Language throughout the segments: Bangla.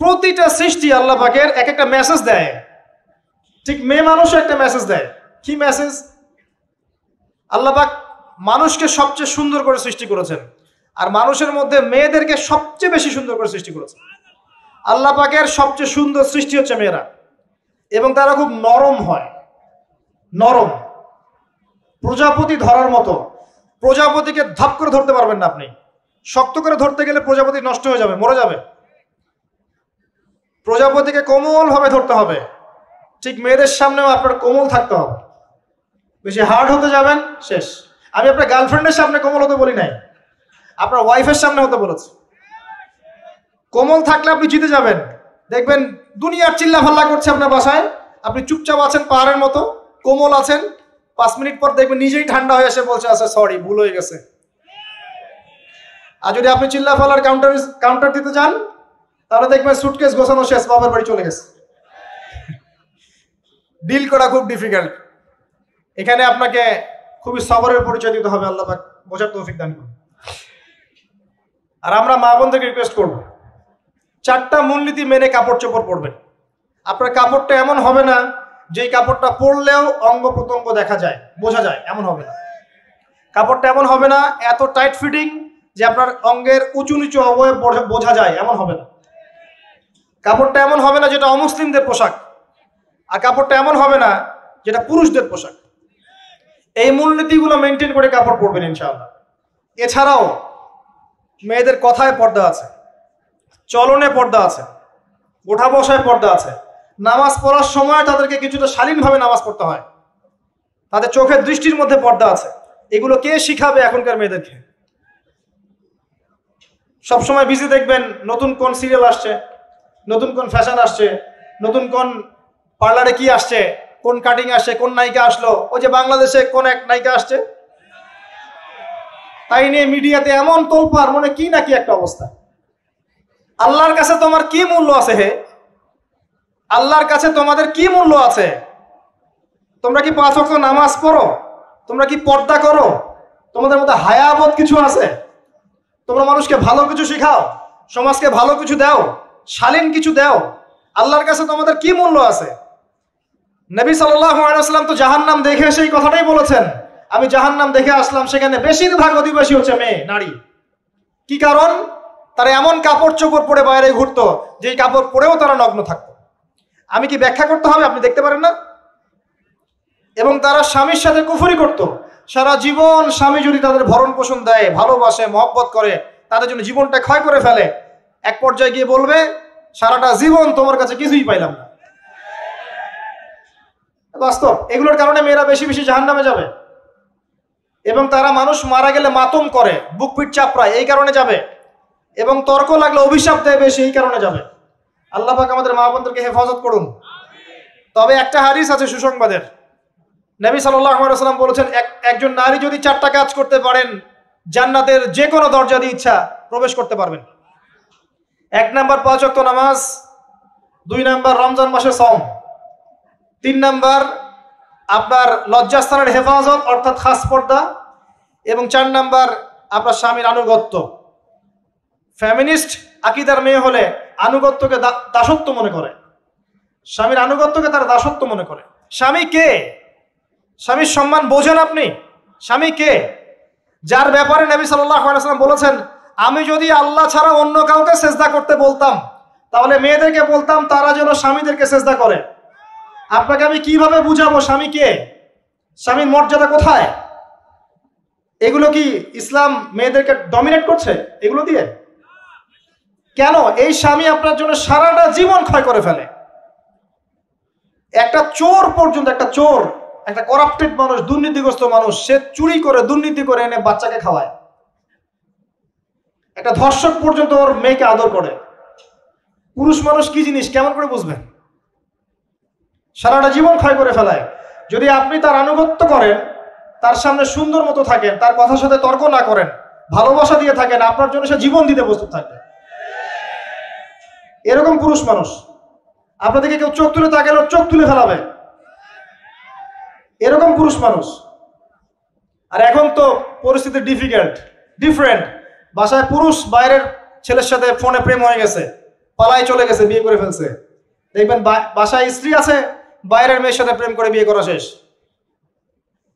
প্রতিটা সৃষ্টি আল্লাহ পাকের এক একটা মেসেজ দেয়। ঠিক মেয়ে মানুষও একটা মেসেজ দেয়। কি মেসেজ? আল্লাহ পাক মানুষকে সবচেয়ে সুন্দর করে সৃষ্টি করেছেন, আর মানুষের মধ্যে মেয়েদেরকে সবচেয়ে বেশি সুন্দর করে সৃষ্টি করেছেন। আল্লাহ পাকের সবচেয়ে সুন্দর সৃষ্টি হচ্ছে মেয়েরা, এবং তারা খুব নরম হয়, নরম, প্রজাপতি ধরার মতো। প্রজাপতিকে ধাপ করে ধরতে পারবেন না আপনি, শক্ত করে ধরতে গেলে প্রজাপতি নষ্ট হয়ে যাবে, মরে যাবে। প্রজাপতিকে কোমল ভাবে ধরতে হবে। ঠিক মেয়েদের সামনেও আপনার কোমল থাকতে হবে। বেশি হার্ড হতে যাবেন, শেষ। আমি আপনার গার্লফ্রেন্ডের সামনে কোমল হতে বলি নাই, আপনার ওয়াইফের সামনে হতে বলেছি। কোমল থাকলে আপনি জিতে যাবেন। দেখবেন দুনিয়ার চিল্লা ফাল্লা করছে আপনার বাসায়, আপনি চুপচাপ আছেন পাহাড়ের মতো, কোমল আছেন। 5 মিনিট পর দেখবেন নিজেই ঠান্ডা হয়ে এসে বলছে আচ্ছা সরি, ভুল হয়ে গেছে। আর যদি আপনি চিল্লা ফাল্লার কাউন্টার দিতে যান, তাহলে দেখবেন সুটকেস গোছানো শেষ, বাবার বাড়ি চলে গেছে। ডিল করা খুব ডিফিকাল্ট। এখানে আপনাকে খুবই সবরের পরিচয় দিতে হবে। আল্লাহ পাক বোঝার তৌফিক দান করুন। আর আমরা মা বোনদেরকে রিকোয়েস্ট করব, 4টা মূলনীতি মেনে কাপড় চোপড় পরবেন। আপনার কাপড়টা এমন হবে না যেই কাপড়টা পরলেও অঙ্গ প্রত্যঙ্গ দেখা যায়, বোঝা যায়, এমন হবে না। কাপড়টা এমন হবে না এত টাইট ফিটিং যে আপনার অঙ্গের উঁচু নিচু অবয়ব বোঝা যায়, এমন হবে না। কাপড়টা এমন হবে না যেটা অমুসলিমদের পোশাক, আর কাপড়টা এমন হবে না যেটা পুরুষদের পোশাক। এই মূলনীতিগুলো মেনটেন করে কাপড় পরবেন ইনশাআল্লাহ। এছাড়াও মেয়েদের কথায় পর্দা আছে, চলনে পর্দা আছে, ওঠা বসায় পর্দা আছে। নামাজ পড়ার সময় তাদেরকে কিছুটা শালীনভাবে নামাজ পড়তে হয়। তাদের চোখের দৃষ্টির মধ্যে পর্দা আছে। এগুলো কে শিখাবে এখনকার মেয়েদেরকে? সবসময় বিজি দেখবেন নতুন কোন সিরিয়াল আসছে, নতুন কোন ফ্যাশন আসছে, নতুন কোন পার্লারে কি আসছে, কোন কাটিং আসছে, কোন নায়িকা আসলো। ওই যে বাংলাদেশে কোন এক নায়িকা আসছে, তাই নিয়ে মিডিয়াতে এমন তোলপাড়, মনে কি নাকি একটা অবস্থা। আল্লাহর কাছে তোমার কি মূল্য আছে হে? আল্লাহর কাছে তোমাদের কি মূল্য আছে? তোমরা কি 5 ওয়াক্ত নামাজ পড়ো? তোমরা কি পর্দা করো? তোমাদের মধ্যে হায়াবোধ কিছু আছে? তোমরা মানুষকে ভালো কিছু শেখাও, সমাজকে ভালো কিছু দাও, শালীন কিছু দাও। আল্লাহর কাছে তোমাদের কি মূল্য আছে? নবী সাল্লাল্লাহু আলাইহি ওয়াসাল্লাম তো জাহান্নাম দেখে সেই কথাটাই বলেছেন, আমি জাহান্নাম দেখে আসলাম, সেখানে বেশিরভাগ অধিবাসী হচ্ছে মেয়ে, নারী। কি কারণ? তারা এমন কাপড় চোপড় পরে বাইরে ঘুরতো যেই কাপড় পরেও তারা নগ্ন থাকতো। আমি কি ব্যাখ্যা করতে হবে? আপনি দেখতে পারেন না? এবং তারা স্বামীর সাথে কুফরি করত। সারা জীবন স্বামী যদি তাদের ভরণ পোষণ দেয়, ভালোবাসে, মহব্বত করে, তাদের জন্য জীবনটা ক্ষয় করে ফেলে, এক পর্যায়ে গিয়ে বলবে সারাটা জীবন তোমার কাছে কিছুই পাইলাম না। বাস্তব। এগুলোর কারণে মেয়েরা বেশি বেশি জাহান্নামে যাবে। এবং তারা মানুষ মারা গেলে মাতম করে, বুক পিঠ চাপড়ায়, এই কারণে যাবে। এবং তর্ক লাগলে অভিশাপ দেয় বেশি, এই কারণে যাবে। আল্লাহ পাক আমাদের মা বোনদেরকে হেফাজত করুন। তবে একটা হাদিস আছে সুসংবাদের। নবী সাল্লাল্লাহু আলাইহি ওয়াসাল্লাম বলেছেন, একজন নারী যদি 4টা কাজ করতে পারেন, জান্নাতের যে কোনো দরজা দিয়ে ইচ্ছা প্রবেশ করতে পারবেন। 1 নাম্বার 5 ওয়াক্ত নামাজ, 2 নাম্বার রমজান মাসে সওম, 3 নাম্বার আপনার লজ্জাস্থানের হেফাজত অর্থাৎ খাস পর্দা, এবং 4 নাম্বার আপনার স্বামীর আনুগত্য। ফ্যামিনিস্ট আকীদার মেয়ে হলে আনুগত্যকে দাসত্ব মনে করে, স্বামীর আনুগত্যকে তারা দাসত্ব মনে করে। স্বামী কে? স্বামীর সম্মান বোঝেন আপনি? স্বামী কে? যার ব্যাপারে নবী সাল্লাল্লাহু আলাইহি ওয়াসাল্লাম বলেছেন, আমি যদি আল্লাহ ছাড়া অন্য কাউকে সেজদা করতে বলতাম, তাহলে মেয়েদেরকে বলতাম তারা যেন স্বামীদেরকে সেজদা করে। আপনাকে আমি কিভাবে বুঝাবো স্বামী কে, স্বামীর মর্যাদা কোথায়? এগুলো কি ইসলাম মেয়েদেরকে ডমিনেট করছে এগুলো দিয়ে? কেন? এই স্বামী আপনার জন্য সারাটা জীবন ক্ষয় করে ফেলে। একটা চোর পর্যন্ত, একটা চোর, একটা করাপ্টেড মানুষ, দুর্নীতিগ্রস্ত মানুষ, সে চুরি করে, দুর্নীতি করে এনে বাচ্চাকে খাওয়ায়। একটা ধর্ষক পর্যন্ত ওর মেয়েকে আদর করে। পুরুষ মানুষ কি জিনিস কেমন করে বুঝবেন? সারাটা জীবন ক্ষয় করে ফেলায়। যদি আপনি তার আনুগত্য করেন, তার সামনে সুন্দর মতো থাকেন, তার কথার সাথে তর্ক না করেন, ভালোবাসা দিয়ে থাকেন, আপনার জন্য সে জীবন দিতে প্রস্তুত থাকবে। এরকম পুরুষ মানুষ। আপনাদেরকে কেউ চোখ তুলে তাকালে চোখ তুলে ফেলাবে, এরকম পুরুষ মানুষ। আর এখন তো পরিস্থিতি ডিফারেন্ট। বাসায় পুরুষ বাইরের ছেলের সাথে ফোনে প্রেম হয়ে গেছে, পালায় চলে গেছে, বিয়ে করে ফেলছে। দেখবেন বাসায় স্ত্রী আছে, বাইরের মেয়ের সাথে প্রেম করে বিয়ে করা শেষ।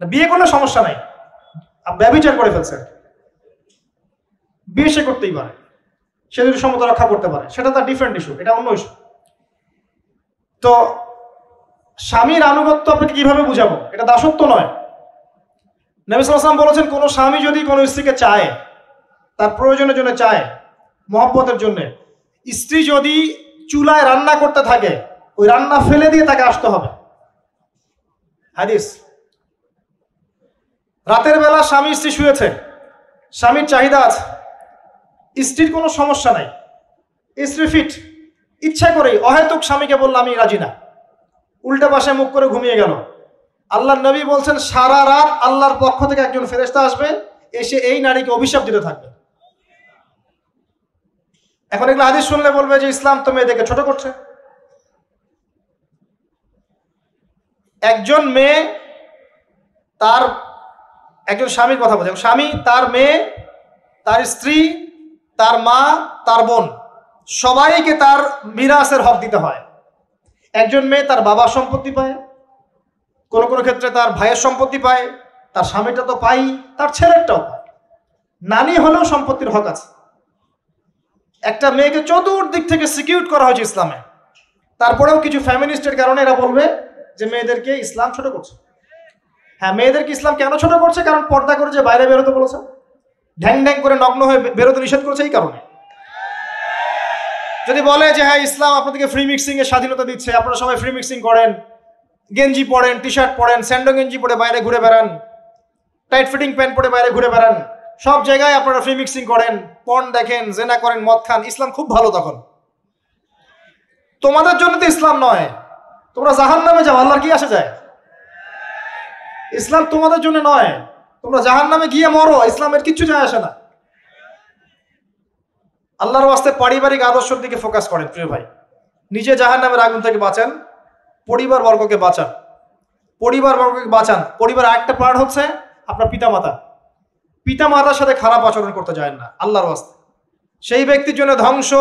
বিয়ে করলে সমস্যা নাই, ব্যভিচার করে ফেলছে। বিয়ে সে করতেই পারে, সে যদি সমতা রক্ষা করতে পারে, সেটা তার ডিফারেন্ট ইস্যু, এটা অন্য ইস্যু। তো স্বামীর আনুগত্য আপনাকে কিভাবে বুঝাবো? এটা দাসত্ব নয়। নবী সাল্লাল্লাহু আলাইহি ওয়াসাল্লাম বলেছেন, কোন স্বামী যদি কোনো স্ত্রীকে চায়, তার প্রয়োজনের জন্য চায়, মহব্বতের জন্য, স্ত্রী যদি চুলায় রান্না করতে থাকে, ওই রান্না ফেলে দিয়ে তাকে আসতে হবে। হাদিস। রাতের বেলা স্বামী স্ত্রী শুয়েছে, স্বামীর চাহিদা আছে, স্ত্রীর কোনো সমস্যা নাই, স্ত্রী ফিট, ইচ্ছা করে অহেতুক স্বামীকে বলল আমি রাজি না, উল্টা পাশে মুখ করে ঘুমিয়ে গেল। আল্লাহর নবী বলছেন, সারা রাত আল্লাহর পক্ষ থেকে একজন ফেরেশতা আসবে, এসে এই নারীকে অভিশাপ দিতে থাকবে। এখন এগুলো হাদিস শুনলে বলবে যে ইসলাম তো মেয়েদেরকে ছোট করছে। একজন মেয়ে তার, একজন স্বামীর কথা বলছে, স্বামী তার মেয়ে, তার স্ত্রী, তার মা, তার বোন, সবাইকে তার মিরাসের হক দিতে হয়। একজন মেয়ে তার বাবার সম্পত্তি পায়, কোনো কোনো ক্ষেত্রে তার ভাইয়ের সম্পত্তি পায়, তার স্বামীটা তো পাই, তার ছেলেরটাও পায়, নানি হলেও সম্পত্তির হক আছে। একটা মেয়েকে চতুর্দিক থেকে সিকিউর করা হয়েছে ইসলামে। তারপরেও কিছু ফ্যামিনিস্টের কারণে এরা বলবে যে মেয়েদেরকে ইসলাম ছোট করছে। হ্যাঁ, মেয়েদেরকে ইসলাম কেন ছোট করছে? কারণ পর্দা করে যে বাইরে বেরোতে বলেছে, ঢ্যাং ঢ্যাং করে নগ্ন হয়ে বেরোতে নিষেধ করেছে, এই কারণে। যদি বলে যে হ্যাঁ ইসলাম আপনাদেরকে ফ্রি মিক্সিং এর স্বাধীনতা দিচ্ছে, আপনারা সবাই ফ্রি মিক্সিং করেন, গেঞ্জি পরেন, টি শার্ট পরেন, স্যান্ডো গেঞ্জি পরে বাইরে ঘুরে বেড়ান, টাইট ফিটিং প্যান্ট পরে বাইরে ঘুরে বেড়ান, সব জায়গায় আপনারা ফ্রি মিক্সিং করেন, পর্ন দেখেন, জেনা করেন, মদ খান, ইসলাম খুব ভালো। তখন তোমাদের জন্য তো ইসলাম নয়, তোমরা জাহান্নামে যাও, আল্লাহর কি আসে যায়? ইসলাম তোমাদের জন্য নয়, তোমরা জাহান্নামে গিয়ে মরো, ইসলামের কিচ্ছু যায় আসে না। আল্লাহর ওয়াস্তে পারিবারিক আদর্শের দিকে ফোকাস করেন প্রিয় ভাই। নিজে জাহান্নামের আগুন থেকে বাঁচেন, পরিবার বর্গকে বাঁচান, পরিবার বর্গকে বাঁচান। পরিবার একটা পার্ট হচ্ছে আপনার পিতামাতা। পিতামাতার সাথে খারাপ আচরণ করতে যায় না আল্লাহর ওয়াস্তে। সেই ব্যক্তির জন্য ধ্বংস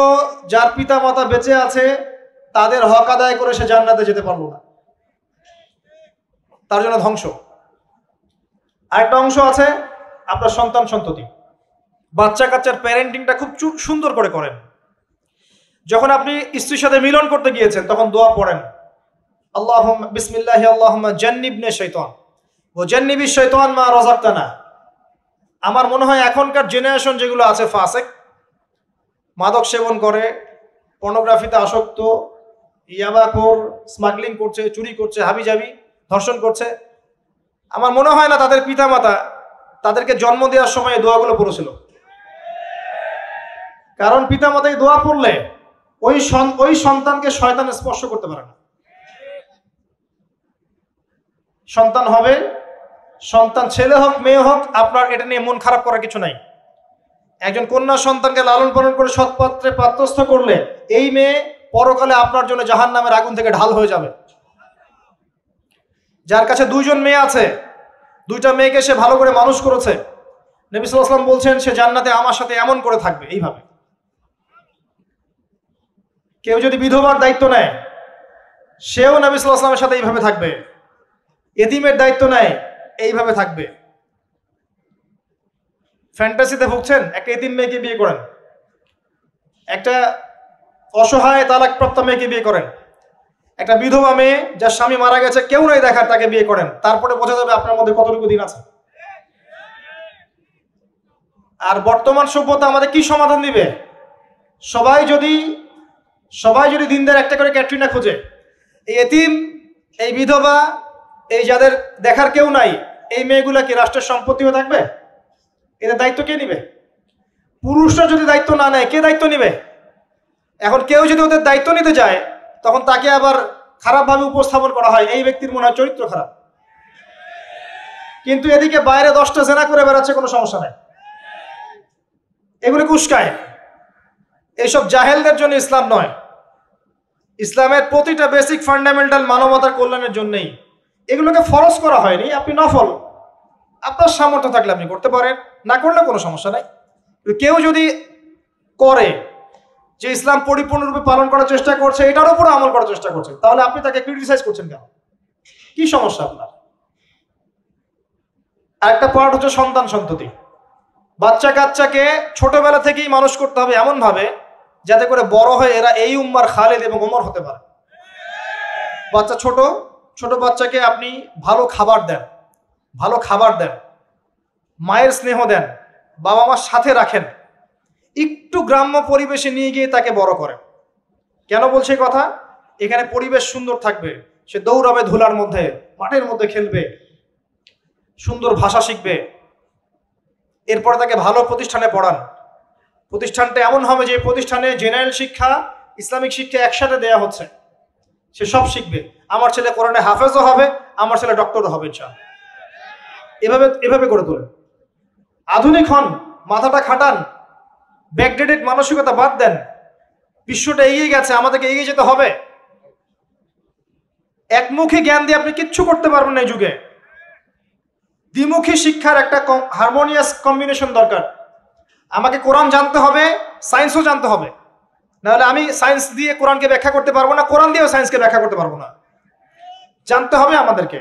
যার পিতামাতা বেঁচে আছে, তাদের হক আদায় করে সে জান্নাতে যেতে পারলো না, তার জন্য ধ্বংস। আরেকটা অংশ আছে আপনার সন্তান সন্ততি। বাচ্চা কাচ্চার প্যারেন্টিংটা খুব সুন্দর করে করেন। যখন আপনি স্ত্রীর সাথে মিলন করতে গিয়েছেন, তখন দোয়া পড়েন, আল্লাহুম্মা বিসমিল্লাহি আল্লাহুম্মা জান্নিবনা শাইতান ওয়া জান্নিবিশ শাইতান মা রাযাকতানা। আমার মনে হয় এখনকার জেনারেশন যেগুলো আছে ফাসেক, মাদক সেবন করে, পর্নোগ্রাফিতে আসক্ত, ইয়াবাখোর, স্মাগলিং করছে, চুরি করছে, হাবিজাবি, ধর্ষণ করছে, আমার মনে হয় না তাদের পিতামাতা তাদেরকে জন্ম দেওয়ার সময় এই দোয়াগুলো পড়েছিল। কারণ পিতামাতা এই দোয়া পড়লে ওই সন্তানকে শয়তান স্পর্শ করতে পারে না। সন্তান হবে, সন্তান ছেলে হোক মেয়ে হোক, আপনার এটা নিয়ে মন খারাপ করার কিছু নাই। একজন কন্যা সন্তানকে লালন পালন করে সৎপাত্রে পাত্রস্থ করলে এই মেয়ে পরকালে আপনার জন্য জাহান্নামের আগুন থেকে ঢাল হয়ে যাবে। যার কাছে দুইজন মেয়ে আছে, দুইটা মেয়েকে সে ভালো করে মানুষ করেছে, নবী সাল্লাল্লাহু আলাইহি ওয়াসাল্লাম বলছেন সে জান্নাতে আমার সাথে এমন করে থাকবে, এইভাবে। কেউ যদি বিধবার দায়িত্ব নেয়, সেও নবী সাল্লাল্লাহু আলাইহি ওয়াসাল্লামের সাথে এইভাবে থাকবে। এতিমের দায়িত্ব নেয়, এইভাবে থাকবে। ফ্যান্টাসিতে ভুগছেন, একটা এতিম মেয়েকে বিয়ে করেন, একটা অসহায় তালাকপ্রাপ্ত মেয়েকে বিয়ে করেন, একটা বিধবা মেয়ে যার স্বামী মারা গেছে, কেউ নাই দেখার, তাকে বিয়ে করেন, তারপরে বোঝা যাবে আপনার মধ্যে কতটুকু দিন আছে। আর বর্তমান সভ্যতা আমাদের কি সমাধান দিবে? সবাই যদি দিনদার একটা করে ক্যাটরিনা খোঁজে, এই এতিম, এই বিধবা, এই যাদের দেখার কেউ নাই, এই মেয়েগুলা কি রাষ্ট্রের সম্পত্তি হয়ে থাকবে? এদের দায়িত্ব কে নিবে? পুরুষরা যদি দায়িত্ব না নেয়, কে দায়িত্ব নিবে? এখন কেউ যদি ওদের দায়িত্ব নিতে যায়, তখন তাকে আবার খারাপভাবে উপস্থাপন করা হয়, এই ব্যক্তির মনে হয় চরিত্র খারাপ। কিন্তু এদিকে বাইরে 10টা জেনা করে বেড়াচ্ছে, কোনো সমস্যা নাই, এগুলোকে উস্কায়। এইসব জাহেলদের জন্য ইসলাম নয়। ইসলামের প্রতিটা বেসিক ফান্ডামেন্টাল মানবতার কল্যাণের জন্যই। এগুলোকে ফরজ করা হয়নি, আপনি নফল, আপনার সামর্থ্য থাকলে আপনি করতে পারেন, না করলে কোনো সমস্যা নাই। কেউ যদি করে, যে ইসলাম পরিপূর্ণরূপে পালন করার চেষ্টা করছে, এটার উপর আমল করার চেষ্টা করছে, তাহলে আপনি তাকে ক্রিটিসাইজ করছেন কেন? কি সমস্যা আপনার? আরেকটা পার্ট হচ্ছে সন্তান সন্ততি। বাচ্চা কাচ্চাকে ছোটবেলা থেকেই মানুষ করতে হবে এমন ভাবে যাতে করে বড় হয়ে এরা এই উম্মার খালেদ এবং ওমর হতে পারে। বাচ্চা ছোট ছোট বাচ্চাকে আপনি ভালো খাবার দেন, মায়ের স্নেহ দেন, বাবা মার সাথে রাখেন, একটু গ্রাম্য পরিবেশে নিয়ে গিয়ে তাকে বড় করেন। কেন বলছে কথা? এখানে পরিবেশ সুন্দর থাকবে, সে দৌড়াবে, ধুলার মধ্যে, মাঠের মধ্যে খেলবে, সুন্দর ভাষা শিখবে। এরপরে তাকে ভালো প্রতিষ্ঠানে পড়ান। প্রতিষ্ঠানটা এমন হবে যে প্রতিষ্ঠানে জেনারেল শিক্ষা, ইসলামিক শিক্ষা একসাথে দেয়া হচ্ছে, সে সব শিখবে। আমার ছেলে কোরআনে হাফেজও হবে, আমার ছেলে ডক্টরও হবে ইনশাআল্লাহ। এভাবে করে তোলেন। আধুনিক হন, মাথাটা খাটান, ব্যাকডেটেড মানসিকতা বাদ দেন। বিশ্বটা এগিয়ে গেছে, আমাদেরকে এগিয়ে যেতে হবে। একমুখী জ্ঞান দিয়ে আপনি কিচ্ছু করতে পারবেন না এই যুগে। দ্বিমুখী শিক্ষার একটা হারমোনিয়াস কম্বিনেশন দরকার। আমাকে কোরআন জানতে হবে, সায়েন্সও জানতে হবে, নাহলে আমি সায়েন্স দিয়ে কোরআনকে ব্যাখ্যা করতে পারবো না, কোরআন দিয়েও সায়েন্সকে ব্যাখ্যা করতে পারবো না। জানতে হবে আমাদেরকে।